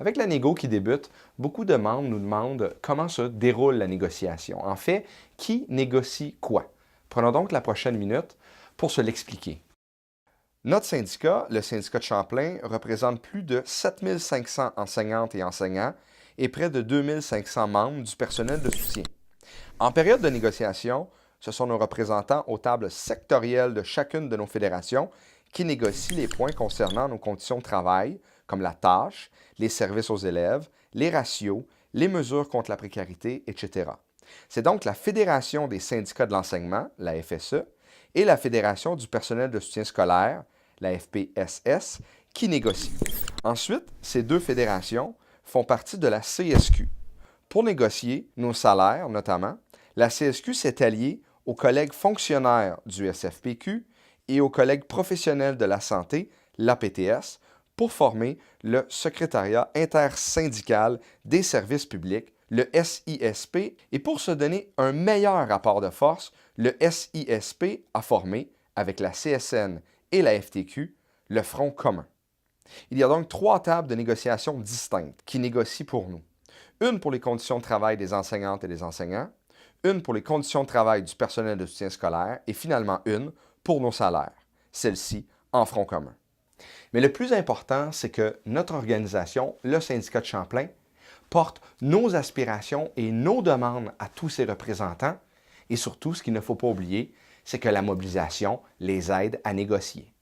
Avec la négo qui débute, beaucoup de membres nous demandent comment se déroule la négociation. En fait, qui négocie quoi? Prenons donc la prochaine minute pour se l'expliquer. Notre syndicat, le syndicat de Champlain, représente plus de 7500 enseignantes et enseignants et près de 2500 membres du personnel de soutien. En période de négociation, ce sont nos représentants aux tables sectorielles de chacune de nos fédérations qui négocient les points concernant nos conditions de travail, comme la tâche, les services aux élèves, les ratios, les mesures contre la précarité, etc. C'est donc la Fédération des syndicats de l'enseignement, la FSE, et la Fédération du personnel de soutien scolaire, la FPSS, qui négocient. Ensuite, ces deux fédérations font partie de la CSQ. Pour négocier nos salaires, notamment, la CSQ s'est alliée aux collègues fonctionnaires du SFPQ et aux collègues professionnels de la santé, l'APTS, pour former le secrétariat intersyndical des services publics, le SISP, et pour se donner un meilleur rapport de force, le SISP a formé, avec la CSN et la FTQ, le Front commun. Il y a donc 3 tables de négociation distinctes qui négocient pour nous. Une pour les conditions de travail des enseignantes et des enseignants, une pour les conditions de travail du personnel de soutien scolaire et finalement une pour nos salaires, celle-ci en Front commun. Mais le plus important, c'est que notre organisation, le syndicat de Champlain, porte nos aspirations et nos demandes à tous ses représentants et surtout, ce qu'il ne faut pas oublier, c'est que la mobilisation les aide à négocier.